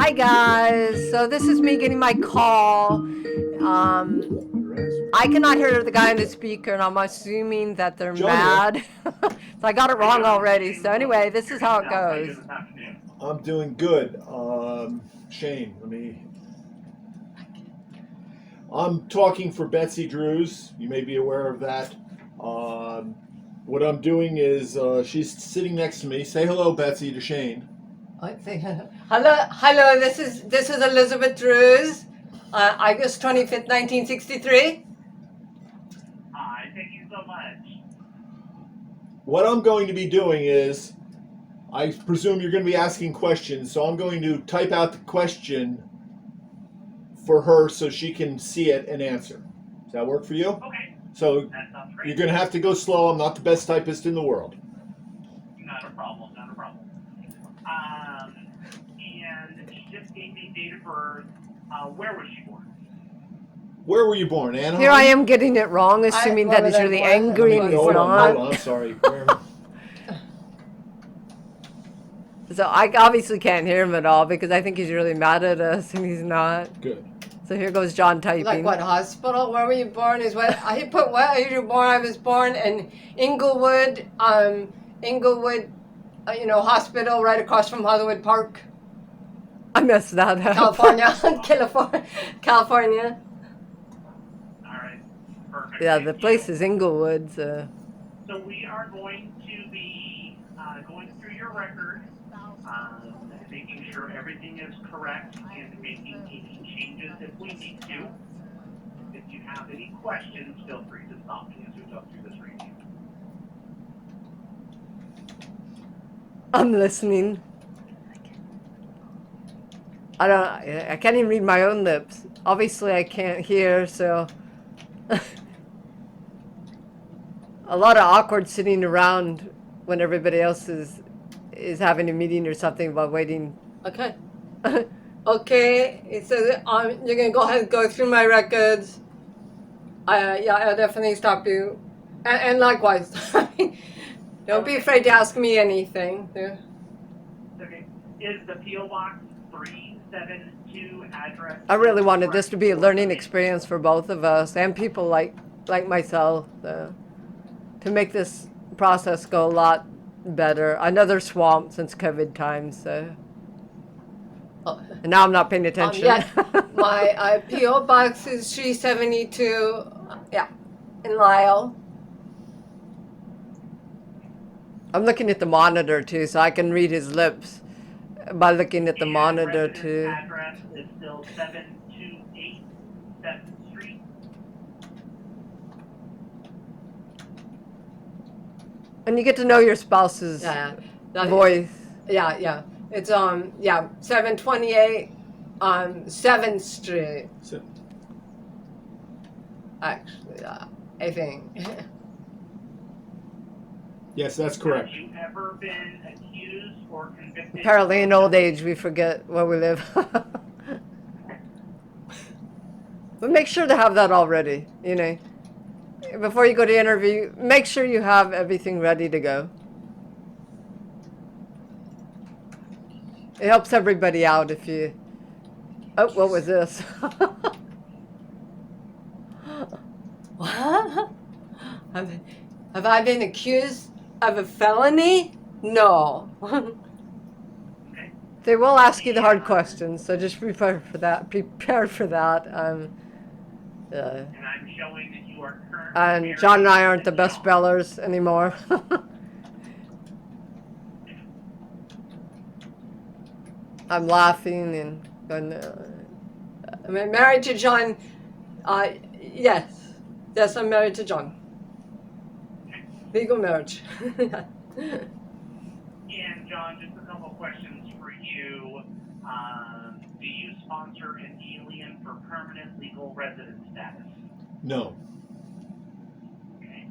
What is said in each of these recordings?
Hi guys, so this is me getting my call. I cannot hear the guy on the speaker, and I'm assuming that they're John here. mad. So I got it wrong already. So anyway, this is how it goes. I'm doing good. Shane, I'm talking for Betsy Drews. You may be aware of that. What I'm doing is she's sitting next to me. Say hello, Betsy, to Shane. I say hello. This is Elizabeth Drews, August 25th, 1963. Hi, thank you so much. What I'm going to be doing is, I presume you're going to be asking questions, so I'm going to type out the question for her so she can see it and answer. Does that work for you? Okay, So that sounds great. you're going to have to go slow. I'm not the best typist in the world. Not a problem, not a problem. And she just gave me date of birth. Where was she born? Where were you born, Anaheim? Here I am getting it wrong, assuming that he's really angry and he's Hold not. on, I'm sorry. So I obviously can't hear him at all because I think he's really mad at us and he's not. Good. So here goes John typing. Like what hospital? Where were you born? Is what he put? Where you were born? I was born in Inglewood, hospital right across from Hollywood Park, I messed that up. California, California. All right, perfect. Yeah, Thank the you. place is Inglewood. So. So we are going to be going through your record, making sure everything is correct and making any changes if we need to. If you have any questions, feel free to stop me as we go through this review. I'm listening. I can't even read my own lips. Obviously I can't hear, so a lot of awkward sitting around when everybody else is having a meeting or something while waiting. Okay. Okay. So you're gonna go ahead and go through my records. I'll definitely stop you, and likewise. Don't be afraid to ask me anything. Yeah. Okay. Is the P.O. Box 372 address? I really wanted this correct to be a for learning the- experience for both of us and people like myself, to make this process go a lot better. I know they're swamped since COVID times, so. Oh. And now I'm not paying attention. Yeah, my P.O. box is 372, in Lyle. I'm looking at the monitor too, so I can read his lips by looking at the And monitor residence too. address is still 728 7th Street. And you get to know your spouse's Yeah, voice. Yeah. It's 728 7th Street. So, Actually, I think. yes, that's correct. Have you ever been accused or convicted? Apparently in old age we forget where we live. But make sure to have that all ready, Before you go to interview, make sure you have everything ready to go. It helps everybody out if you... Oh, what was this? What? Have I been accused of a felony? No. Okay. They will ask you the hard questions, so just prepare for that. Prepare for that. And I'm showing that you are currently And married John and I aren't the to best John. spellers anymore. I'm laughing and going, I'm married to John. Yes. Yes, I'm married to John. Legal marriage. And John, just a couple questions for you. Do you sponsor an alien for permanent legal residence status? No. Okay.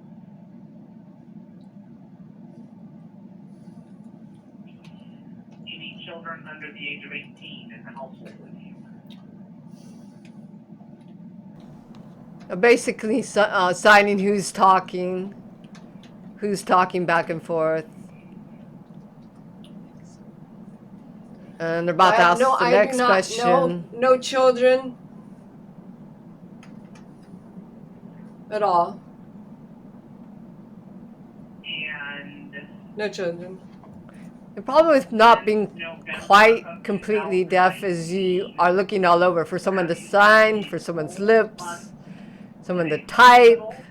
Any children under the age of 18 in the household with you? basically signing who's talking back and forth. And they're about to ask the next question. No children at all. And No children. The problem with not being November quite of completely deaf is you 2019, are looking all over for someone to sign, for someone's lips, months someone to with a type. hospital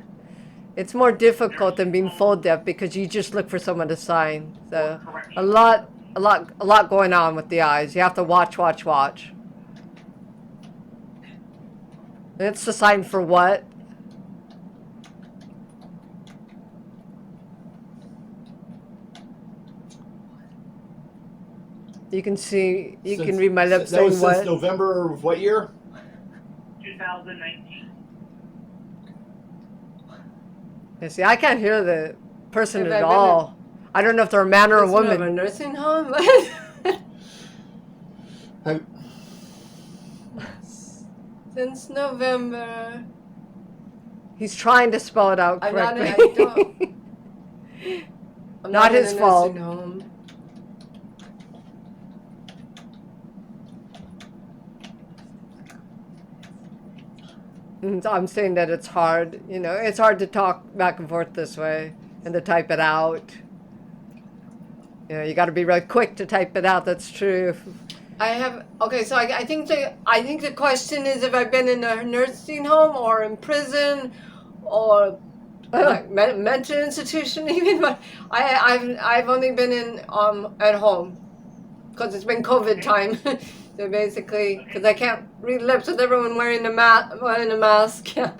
It's more difficult than being full deaf because you just look for someone to sign. or So correction. a lot going on with the eyes. You have to watch. And it's the sign for what? You can see, you can read my lips That was saying since what? November of what year? 2019. You see, I can't hear the person Have at I been all. I don't know if they're a man or a Isn't it a woman. nursing home? Have- Since November. He's trying to spell it out I'm not- correctly. I don't- I'm Not in his a fault. nursing home. And I'm saying that it's hard. You know, it's hard to talk back and forth this way and to type it out. You know, you got to be really quick to type it out. That's true. I have okay. So I think the question is if I've been in a nursing home or in prison or like mental institution even. But I've only been in at home because it's been COVID time. So basically, because I can't read lips with everyone wearing a mask. Yeah.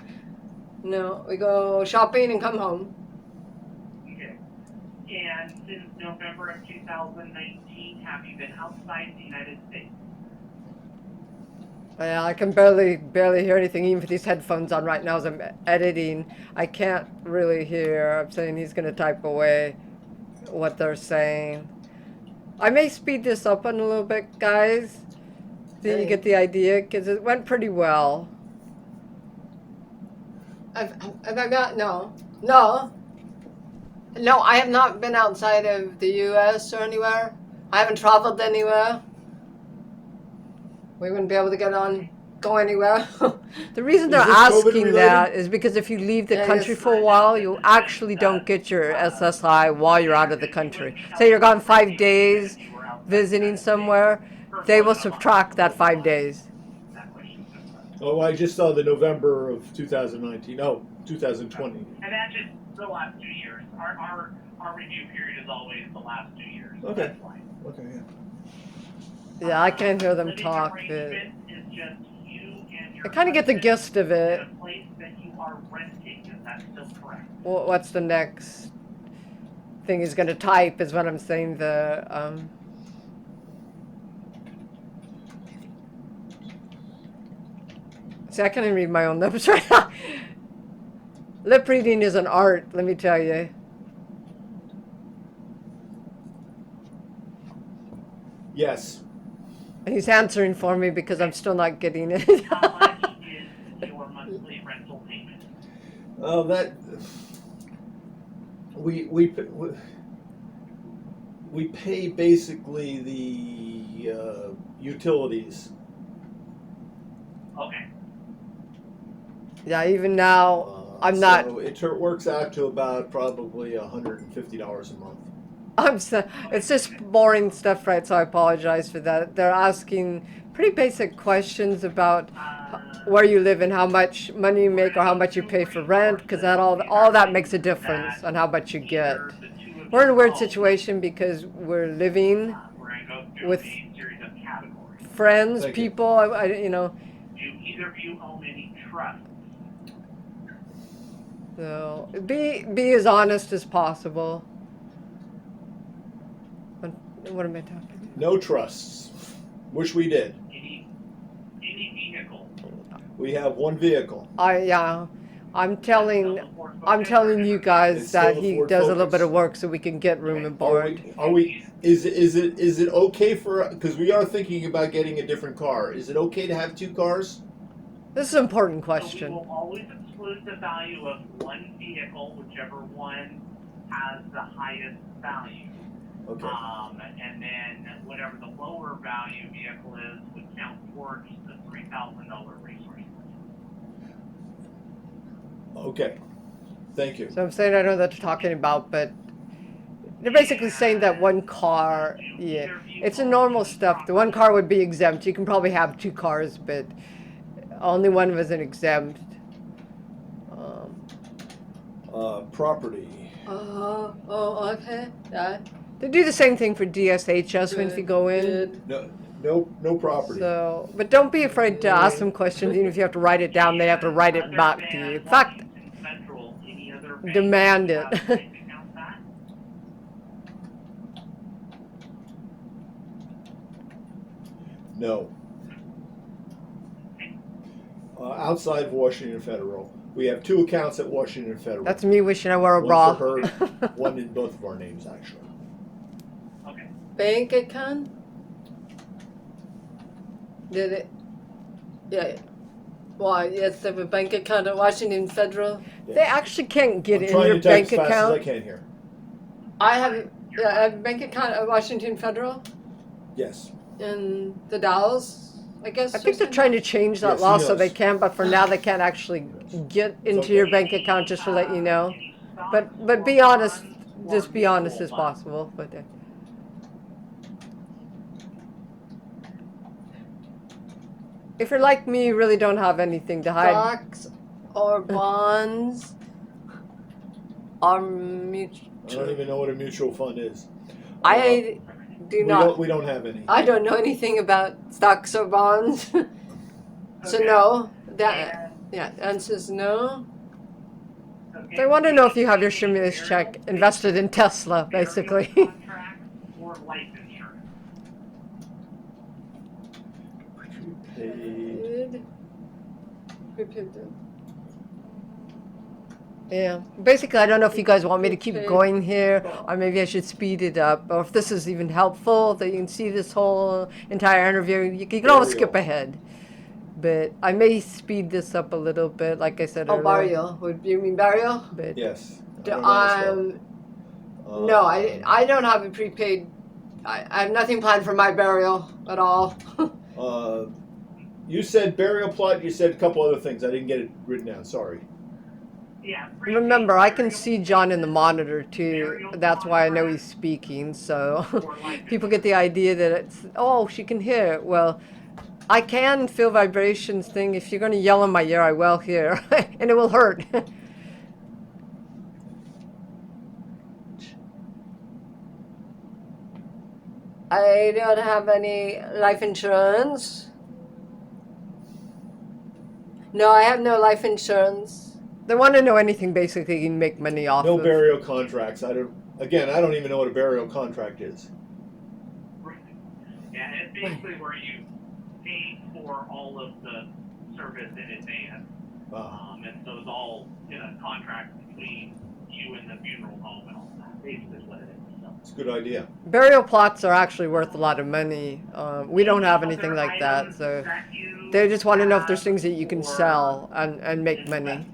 No, we go shopping and come home. Okay. And since November of 2019, have you been outside the United States? Yeah, I can barely hear anything, even with these headphones on right now as I'm editing. I can't really hear. I'm saying he's going to type away what they're saying. I may speed this up on a little bit, guys. So you get the idea, because it went pretty well. Have I got no. I have not been outside of the U.S. or anywhere. I haven't traveled anywhere. We wouldn't be able to go anywhere. The reason Is they're this COVID asking related? that is because if you leave the Yeah, country yes. for a while, you actually don't get your SSI while you're out of the country. Say you're gone 5 days visiting somewhere, they will subtract that 5 days. That question. Oh, I just saw the November of 2019. Oh, 2020. And that's just the last 2 years. Our review period is always the last 2 years. So Okay. That's fine. Okay, yeah. Yeah, I can't hear them Living talk. arrangement is just you and your I kind of get the husband gist of it. in a place that you are renting. Is that still correct? What's the next thing he's going to type is what I'm saying. See, I can't even read my own lips right now. Lip reading is an art, let me tell you. Yes. And he's answering for me because I'm still not getting it. How much is your monthly rental payment? That we pay basically the utilities. Okay. Yeah, even now, I'm not. So it works out to about probably $150 a month. It's just boring stuff, right? So I apologize for that. They're asking pretty basic questions about where you live and how much money you make or how much you pay for rent, because that all that makes a difference on how much you get. We're in a weird situation because we're living We're going to go through with a series of categories. friends, Thank you. people. You know. Do either of you own any trusts? So be as honest as possible. What am I talking about? No trusts. Wish we did. Any vehicle? We have one vehicle. I'm telling you guys It's that still a he Ford does a little Focus. bit of work so we can get room and board. Are we? Is it okay for? Because we are thinking about getting a different car. Is it okay to have two cars? This is an important So we question. will always exclude the value of one vehicle, whichever one has the highest value. Okay. And then whatever the lower value vehicle is would count towards the $3,000 resource. Okay. Thank you. So I'm saying I don't know what they're talking about, but they're basically saying that one car, yeah, it's a normal stuff. The one car would be exempt. You can probably have two cars, but only one wasn't exempt. Property. Oh, okay. Yeah. They do the same thing for DSHS when if you go in. No, no property. So, but don't be afraid to ask them questions, even if you have to write it down. They have to write it back to you. In fact, demand it. No. Outside of Washington Federal, we have two accounts at Washington Federal. That's me wishing I wore a one bra. for her, one in both of our names, actually. Okay. Bank account? Did it? Yeah. Why? Yes, they have a bank account at Washington Federal. Yes. They actually can't get I'm in trying your to type bank as fast as I account. can here. I have a bank account at Washington Federal Yes. in the Dallas, I guess. I think they're trying to change that Yes, law he so they knows. can, but for now they can't actually get into okay. your bank account. Just to let you know. But be honest. Just be honest as possible. But if you're like me, you really don't have anything to hide. Stocks or bonds or I don't mutual. even know what a mutual fund is. I do not. We don't have any. I don't know anything about stocks or bonds. So no. That yeah. Answer is no. They want to know if you have your stimulus check invested in Tesla, basically. Contract or life insurance. Prepaid. Prepaid. Yeah. Basically, I don't know if you guys want me to keep Okay. going here, or maybe I should speed it up, or if this is even helpful, that you can see this whole entire interview. You can always skip Burial. ahead. But I may speed this up a little bit, like I said Oh, earlier. burial. Would you mean burial? But Yes. I don't know as well. No, I don't have a prepaid. I have nothing planned for my burial at all. You said burial plot. You said a couple other things. I didn't get it written down. Sorry. Yeah. remember, I can see John in the monitor too. That's why I know he's speaking. So people get the idea that it's, oh, she can hear. Well, I can feel vibrations thing. If you're going to yell in my ear, I will hear. And it will hurt. I don't have any life insurance. No, I have no life insurance. They want to know anything basically you can make money off No of. burial contracts. I don't even know what a burial contract is. Yeah, it's basically where you pay for all of the service in advance. And so it's all in a contract between you and the funeral home and all that. Basically is what it is. So. It's a good idea. Burial plots are actually worth a lot of money. We don't have anything Other like that, items so that you they just want to know if there's have things that you can for sell and make money. investment.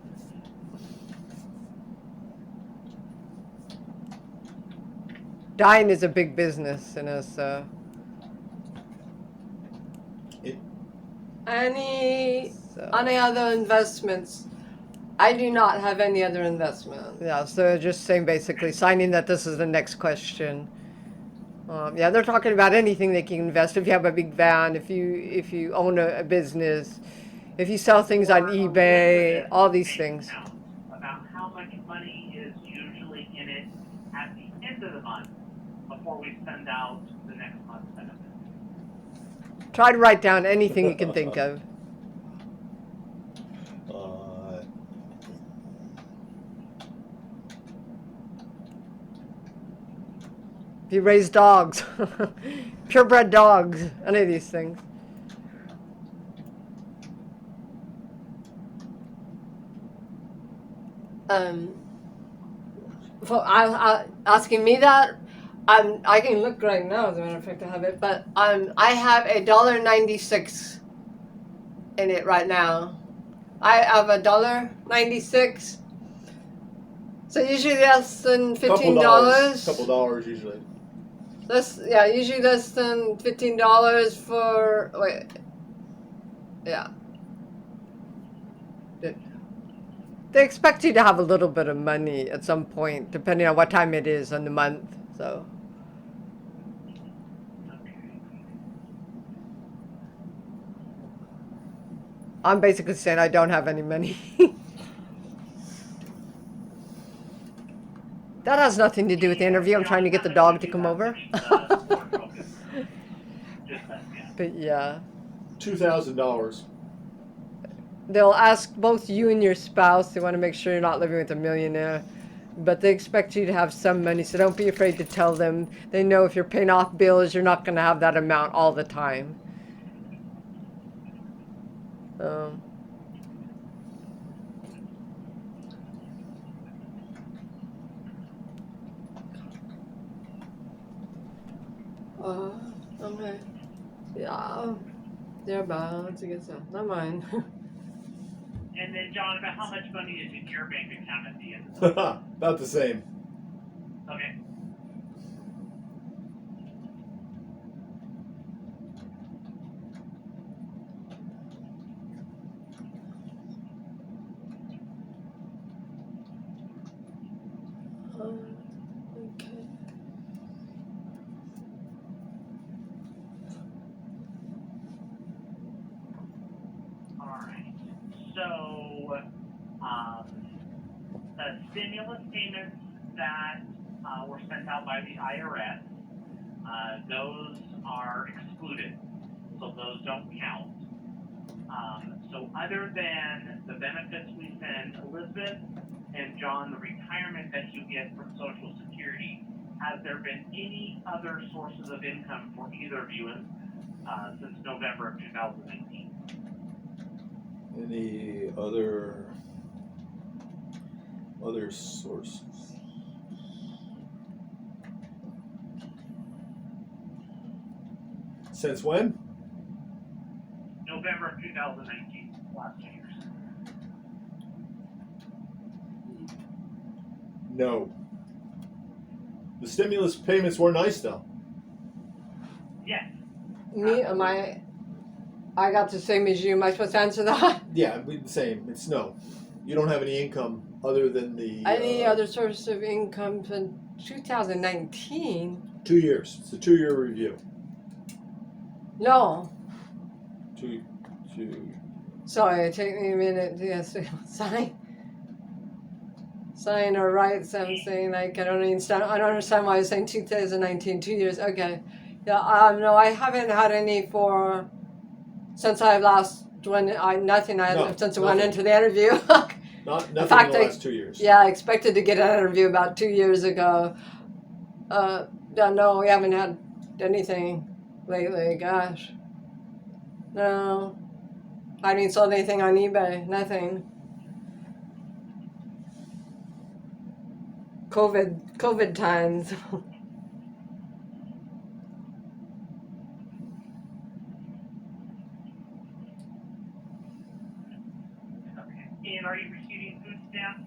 Dying is a big business in us. Any So, other investments? I do not have any other investments. yeah, so just saying basically, signing that this is the next question. Yeah, they're talking about anything they can invest. If you have a big van, if you own a business, if you sell things on Or a eBay, limited all these bank things. account about how much money is usually in it at the end of the month before we send out the next month's benefit. Try to write down anything you can think of. If you raise dogs, purebred dogs, any of these things. For asking me that, I can look right now as a matter of fact I have it, but I have $1.96 in it right now. I have $1.96. So usually less than $15. Couple dollars usually. Usually less than $15 for, wait, yeah. They expect you to have a little bit of money at some point, depending on what time it is on the month. So Okay. I'm basically saying I don't have any money. That has nothing to do with the interview. I'm trying to get the dog to come over. Just that, yeah. But yeah, $2,000. they'll ask both you and your spouse. They want to make sure you're not living with a millionaire. But they expect you to have some money, so don't be afraid to tell them. They know if you're paying off bills, you're not going to have that amount all the time. Um, Okay. Yeah. Thereabouts, I guess so. Not mine. And then, John, about how much money is in your bank account at the end of About the same. Okay. Okay. All right. So, the stimulus payments that were sent out by the IRS, those are excluded, so those don't count. So other than the benefits we send Elizabeth and John, the retirement that you get from Social Security, has there been any other sources of income for either of you since November of 2019? Any other sources? Since when? November of 2019, last 2 years. No. The stimulus payments were nice though. Yes. Me, I got the same as you. Am I supposed to answer that? Yeah, the same. It's no. You don't have any income other than the Any other source of income in 2019? 2 years. It's a 2-year review. No. Two. Sorry, take me a minute to sign or write something. Like I don't understand why you're saying 2019, 2 years. Okay. Yeah. No, I haven't had any since I last went. Since I went nothing. into the interview. Nothing fact, in the last 2 years. Yeah, I expected to get an interview about 2 years ago. No, we haven't had anything lately. Gosh. No. I haven't sold anything on eBay. Nothing. COVID times. Okay. And are you receiving food stamps?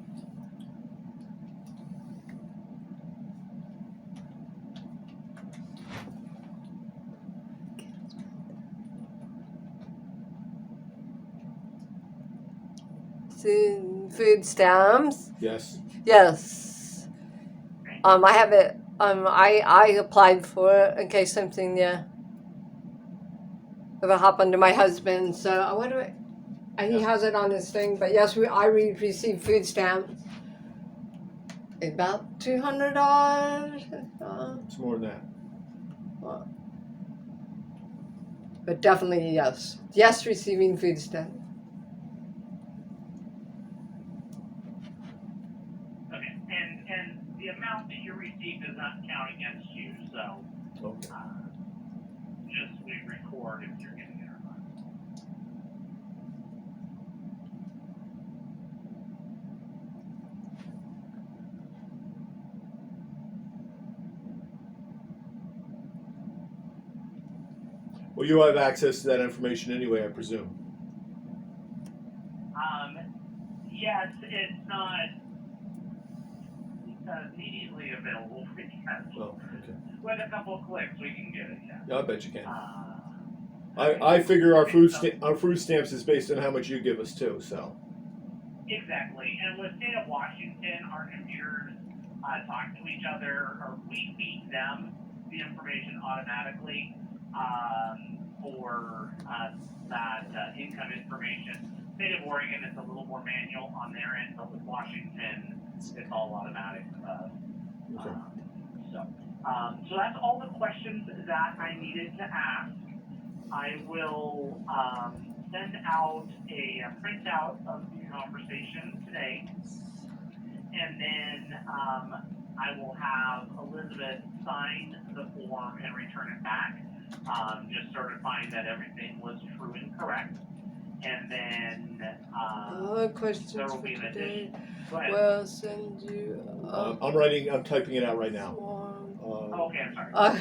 Food stamps. Yes. Yes. I have it. I applied for it in case something ever happened to my husband. So I wonder. He has it on his thing. But yes, I received food stamps. About $200. It's more than that. But definitely yes. Yes, receiving food stamps. Okay. And the amount that you receive does not count against you, so Okay. just we record if you're getting it or not. Well, you have access to that information anyway, I presume. Yes, it's not immediately available for you guys. Oh, okay. with a couple of clicks, we can get it. Yeah. Yeah, I bet you can. Okay. I figure our Okay, so- our food stamps is based on how much you give us too. So Exactly. And with state of Washington, our computers talk to each other, or we feed them the information automatically for that income information. State of Oregon is a little more manual on their end, but with Washington, it's all automatic. okay. So that's all the questions that I needed to ask. I will send out a printout of the conversation today, and then I will have Elizabeth sign the form and return it back, just certifying that everything was true and correct. And then Other questions there will for be an today. addition. Go ahead. We'll send you I'm typing it out right now. form. Okay, I'm sorry.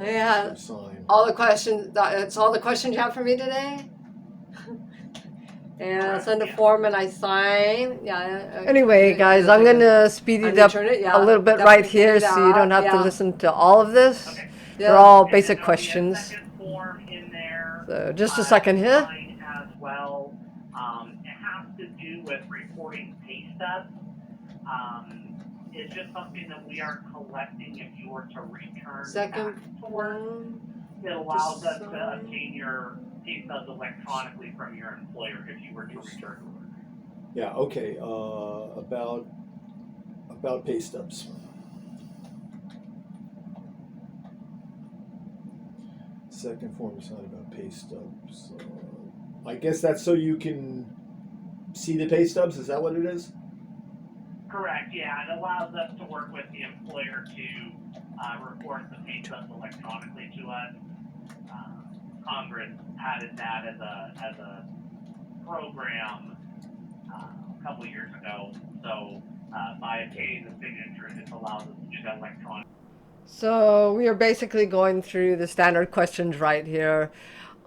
Yeah. Sign. All the questions. That's all the questions you have for me today. And I send a Yeah. form and I sign. Yeah. Anyway, guys, I'm gonna speed it up Yeah, a little bit definitely right here, do so you don't that, have to yeah. listen to all of this. Okay. They're Yeah. all And basic then there'll be a questions. second form in there. So just a second here. Mine as well. It has to do with reporting pay stubs. It's just something that we are collecting if you were to return Second back to work. form. It allows us sign. to obtain your pay stubs electronically from your employer if you were to return to work. Yeah. Okay. About pay stubs. Second form is not about pay stubs. I guess that's so you can see the pay stubs. Is that what it is? Correct, yeah. It allows us to work with the employer to report the pay stubs electronically to us. Congress added that as a program a couple of years ago. So by obtaining the signatures, it allows us to do that electronically. So we are basically going through the standard questions right here.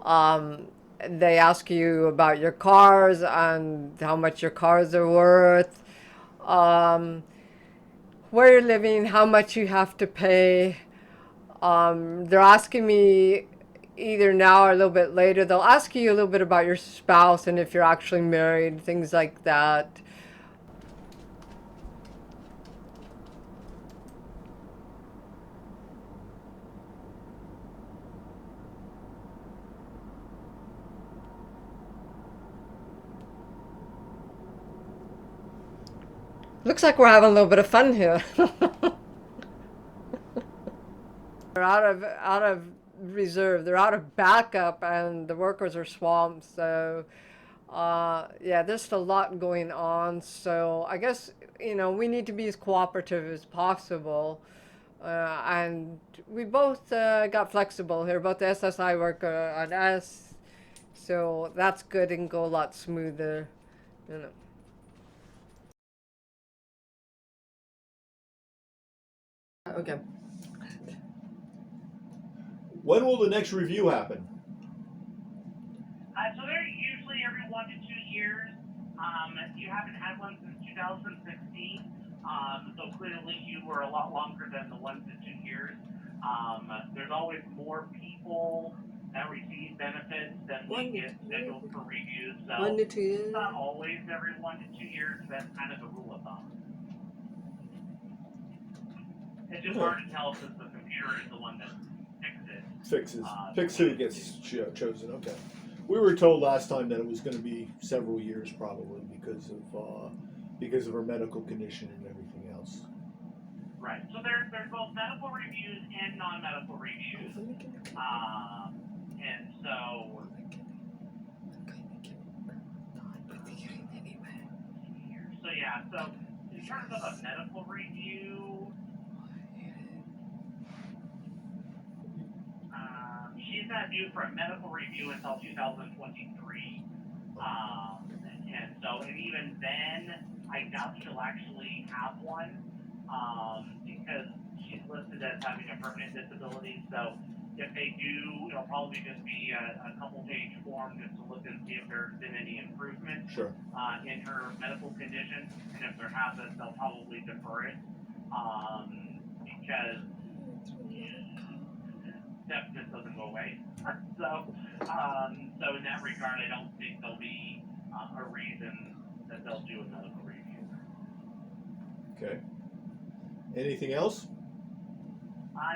They ask you about your cars and how much your cars are worth, where you're living, how much you have to pay. They're asking me either now or a little bit later. They'll ask you a little bit about your spouse and if you're actually married, things like that. Looks like we're having a little bit of fun here. They're out of reserve. They're out of backup, and the workers are swamped. So, yeah, there's just a lot going on. So I guess we need to be as cooperative as possible. And we both got flexible here. Both the SSI worker and us. So that's good and go a lot smoother. You know. Okay. When will the next review happen? So they're usually every 1 to 2 years. You haven't had one since 2016. So clearly you were a lot longer than the 1 to 2 years. There's always more people that receive benefits than we get scheduled for reviews. So 1 to 2 it's years. not always every 1 to 2 years. That's kind of the rule of thumb. It's just hard to tell since the computer is the one that Picks who gets chosen. Okay. We were told last time that it was going to be several years probably because of her medical condition and everything else. Right. So there's both medical reviews and non-medical reviews. And so yeah, so in terms of a medical review, she's not due for a medical review until 2023. And even then, I doubt she'll actually have one because she's listed as having a permanent disability. So if they do, it'll probably just be a couple-page form just to look and see if there's been any improvement in her medical condition. And if there hasn't, they'll probably defer it because deafness doesn't go away. So in that regard, I don't think there'll be a reason that they'll do a medical review. Okay. Anything else?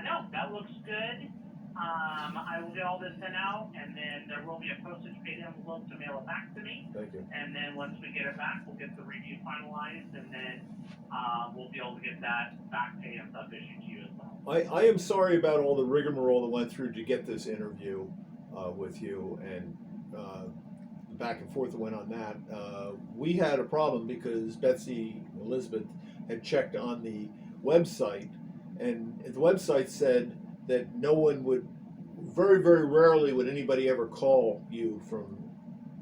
No, that looks good. I will get all this sent out, and then there will be a postage paid envelope to mail it back to me. Thank you. And then once we get it back, we'll get the review finalized, and then we'll be able to get that back pay and stuff issued to you as well. I am sorry about all the rigmarole that went through to get this interview with you, and the back and forth that went on that. We had a problem because Betsy Elizabeth had checked on the website, and the website said that no one would, very, very rarely would anybody ever call you from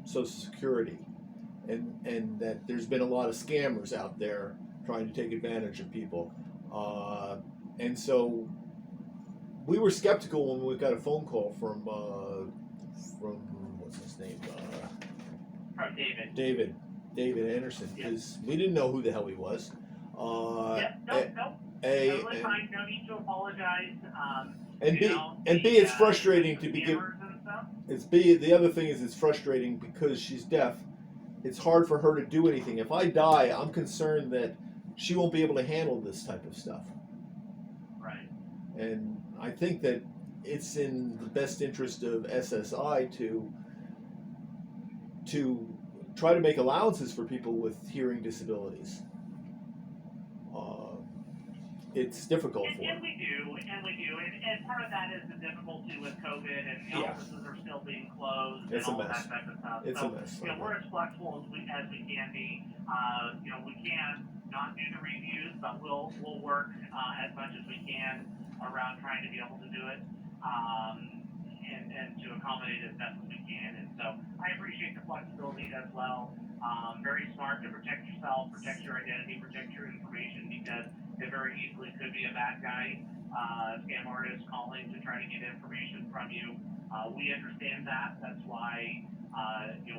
Social Security, and that there's been a lot of scammers out there trying to take advantage of people. And so we were skeptical when we got a phone call from what's his name? From David. David Anderson, Yeah. because we didn't know who the hell he was. No. Totally fine. No need to apologize. And B, it's frustrating to be given. It's B. The other thing is, it's frustrating because she's deaf. It's hard for her to do anything. If I die, I'm concerned that she won't be able to handle this type of stuff. Right. And I think that it's in the best interest of SSI to try to make allowances for people with hearing disabilities. It's difficult for them. And we do. And part of that is the difficulty with COVID, and the offices are still being closed, It's and a all mess. that type of stuff. It's so, a mess. we're as flexible as we can be. We can't not do the reviews, but we'll work as much as we can around trying to be able to do it, and to accommodate as best as we can. And so I appreciate the flexibility as well. Very smart to protect yourself, protect your identity, protect your information, because it very easily could be a bad guy, scam artist calling to try to get information from you. We understand that. That's why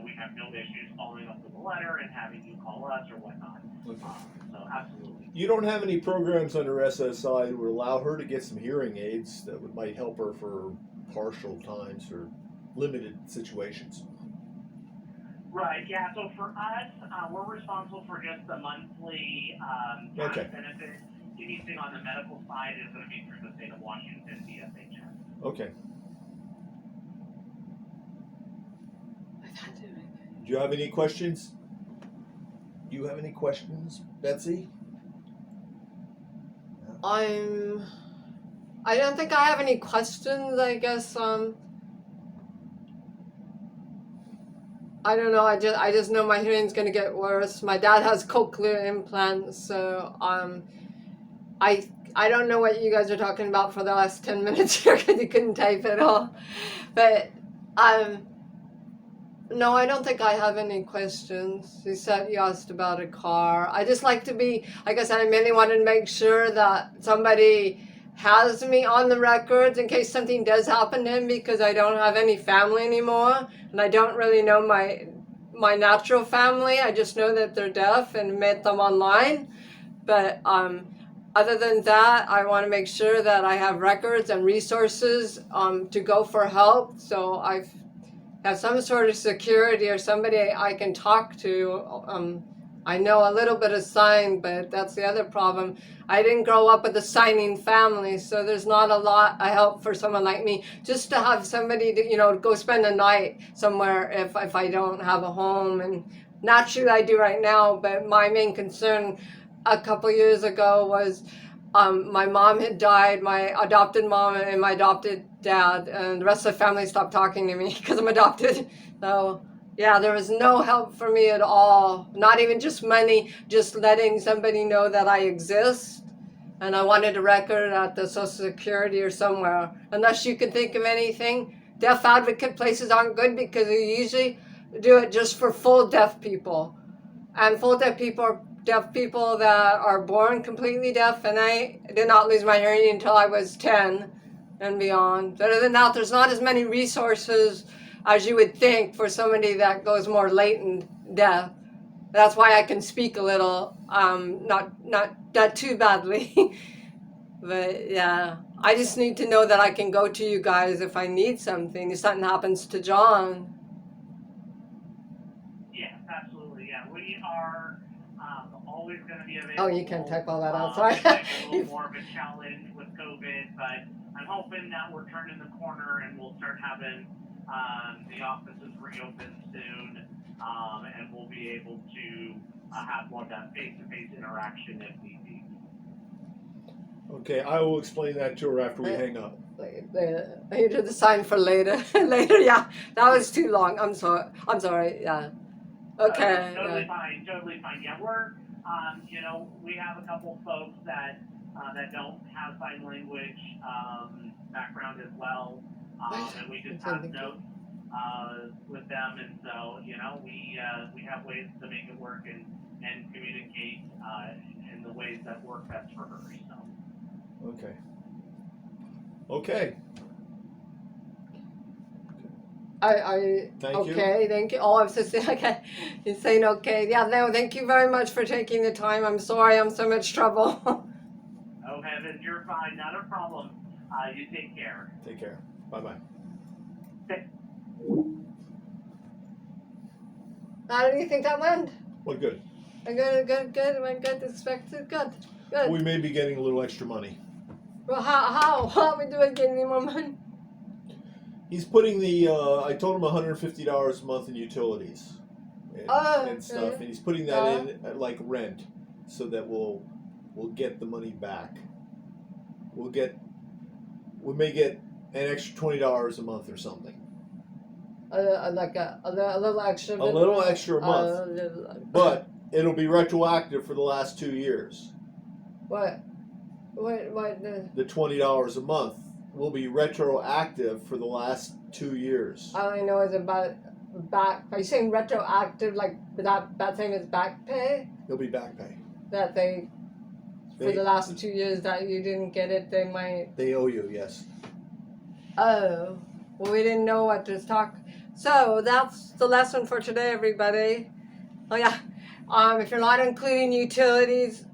we have no issues following up with a letter and having you call us or whatnot. Okay. So absolutely. You don't have any programs under SSI that would allow her to get some hearing aids that might help her for partial times or limited situations. Right, yeah, so for us, we're responsible for just the monthly cash benefit. Anything on the medical side is going to be through the state of Washington, DSHS. Okay. Do you have any questions? Do you have any questions, Betsy? I don't think I have any questions. I guess I don't know. I just know my hearing's gonna get worse. My dad has cochlear implants, so I don't know what you guys are talking about for the last 10 minutes here because you couldn't type at all. But no, I don't think I have any questions. You asked about a car. I just like to be, like I said, I mainly wanted to make sure that somebody has me on the records in case something does happen to him, because I don't have any family anymore, and I don't really know my natural family. I just know that they're deaf and met them online. But other than that, I want to make sure that I have records and resources to go for help. So I have some sort of security or somebody I can talk to. I know a little bit of sign, but that's the other problem. I didn't grow up with a signing family, so there's not a lot of help for someone like me. Just to have somebody to, go spend a night somewhere if I don't have a home. And naturally I do right now, but my main concern a couple years ago was my mom had died, my adopted mom and my adopted dad, and the rest of the family stopped talking to me because I'm adopted. So yeah, there was no help for me at all. Not even just money, just letting somebody know that I exist. And I wanted a record at the Social Security or somewhere. Unless you can think of anything. Deaf advocate places aren't good because they usually do it just for full deaf people. And full deaf people are deaf people that are born completely deaf, and I did not lose my hearing until I was 10 and beyond. Other than that, there's not as many resources as you would think for somebody that goes more latent deaf. That's why I can speak a little, not too badly. But yeah, I just need to know that I can go to you guys if I need something. If something happens to John. Yes, absolutely. Yeah, we are always going to be available. Oh, you can type all that out. Sorry. It might be a little more of a challenge with COVID, but I'm hoping that we're turning the corner and we'll start having the offices reopen soon, and we'll be able to have more of that face-to-face interaction if need be. Okay, I will explain that to her after we hang up. You did the sign for later. Later, yeah. That was too long. I'm sorry. Yeah. Okay. Totally fine. Totally fine. Yeah, we're we have a couple folks that don't have sign language background as well, and we just have notes with them, and so we have ways to make it work and communicate in the ways that work best for her. So. Okay. Okay. Thank you. Okay, thank you. Oh, I was just saying, okay. You're saying okay. Yeah, no, thank you very much for taking the time. I'm sorry I'm so much trouble. Oh, heavens, you're fine. Not a problem. You take care. Take care. Bye-bye. How do you think that went? Well, good. Good. Went good. Expected. Good. We may be getting a little extra money. Well, how are we doing getting any more money? He's putting the, I told him $150 a month in utilities and stuff, and he's putting that in like rent, so that we'll get the money back. We may get an extra $20 a month or something. Like a little extra. A little extra a month, but it'll be retroactive for the last 2 years. What? The $20 a month will be retroactive for the last 2 years. All I know is about back. Are you saying retroactive, like that same as back pay? It'll be back pay. That they for the last 2 years that you didn't get it, they might. They owe you, yes. Oh, well, we didn't know what to talk. So that's the lesson for today, everybody. Oh yeah, if you're not including utilities,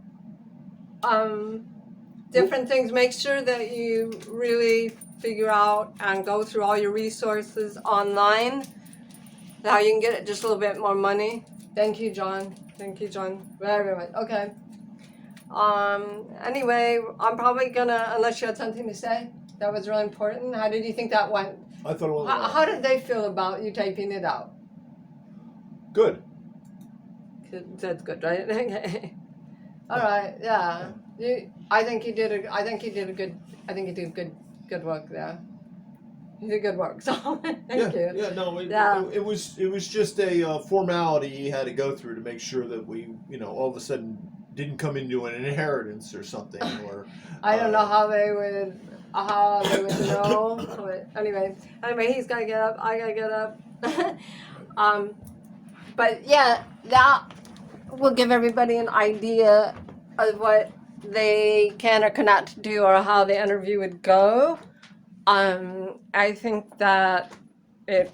different things, make sure that you really figure out and go through all your resources online, how you can get just a little bit more money. Thank you, John. Very much. Okay. Anyway, I'm probably gonna, unless you had something to say that was really important. How did you think that went? I thought it went well. How did they feel about you typing it out? Good. That's good, right? Okay. All right. Yeah. I think you did good work there. You did good work. So thank you. Yeah. No. It was just a formality he had to go through to make sure that we, all of a sudden didn't come into an inheritance or something, or. I don't know how they would know. But anyway, he's gotta get up. I gotta get up. But yeah, that will give everybody an idea of what they can or cannot do, or how the interview would go. I think that it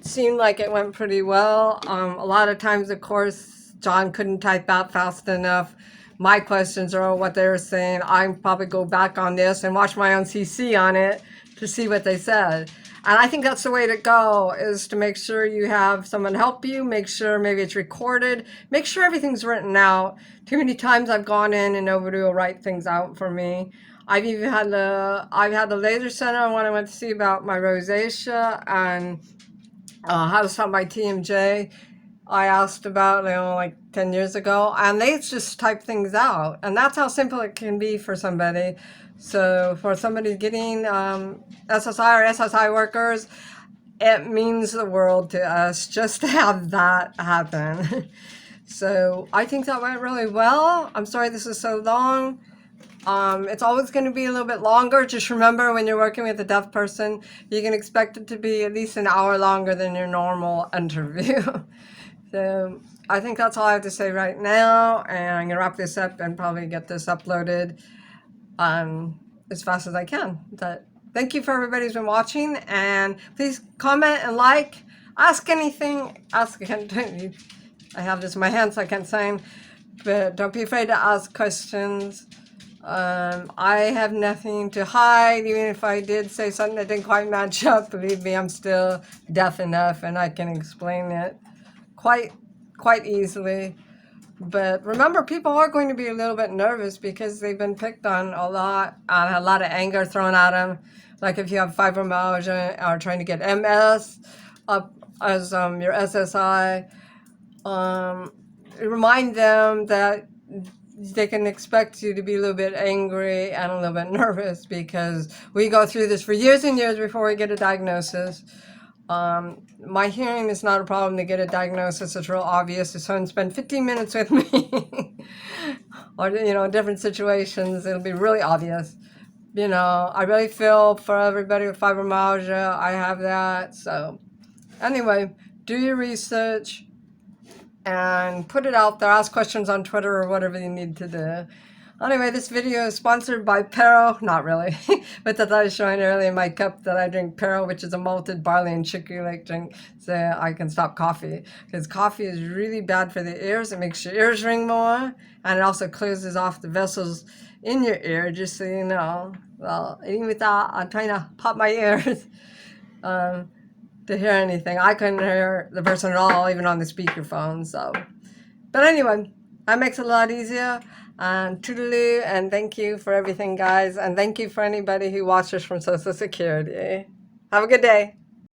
seemed like it went pretty well. A lot of times, of course, John couldn't type out fast enough. My questions are what they were saying. I probably go back on this and watch my own CC on it to see what they said. And I think that's the way to go, is to make sure you have someone help you, make sure maybe it's recorded, make sure everything's written out. Too many times I've gone in and nobody will write things out for me. I've even had the laser center when I went to see about my rosacea and how to stop my TMJ. I asked about, like 10 years ago, and they just type things out. And that's how simple it can be for somebody. So for somebody getting SSI or SSI workers, it means the world to us just to have that happen. So I think that went really well. I'm sorry this is so long. It's always going to be a little bit longer. Just remember, when you're working with a deaf person, you can expect it to be at least an hour longer than your normal interview. So I think that's all I have to say right now, and I'm going to wrap this up and probably get this uploaded as fast as I can. But thank you for everybody who's been watching, and please comment and like, ask anything, I have this in my hand so I can't sign, but don't be afraid to ask questions. I have nothing to hide. Even if I did say something that didn't quite match up, believe me, I'm still deaf enough and I can explain it quite easily. But remember, people are going to be a little bit nervous because they've been picked on a lot of anger thrown at them. Like if you have fibromyalgia or trying to get MS up as your SSI, remind them that they can expect you to be a little bit angry and a little bit nervous because we go through this for years and years before we get a diagnosis. My hearing is not a problem to get a diagnosis. It's real obvious. If someone spend 15 minutes with me or, different situations, it'll be really obvious. I really feel for everybody with fibromyalgia. I have that. So anyway, do your research and put it out there. Ask questions on Twitter or whatever you need to do. Anyway, this video is sponsored by Pero. Not really, but that I was showing earlier in my cup that I drink Pero, which is a malted barley and chicory like drink, so I can stop coffee. Because coffee is really bad for the ears. It makes your ears ring more, and it also closes off the vessels in your ear, just so you know. Well, even with that, I'm trying to pop my ears to hear anything. I couldn't hear the person at all, even on the speakerphone, so. But anyway, that makes it a lot easier. And toodaloo, and thank you for everything, guys. And thank you for anybody who watches from Social Security. Have a good day.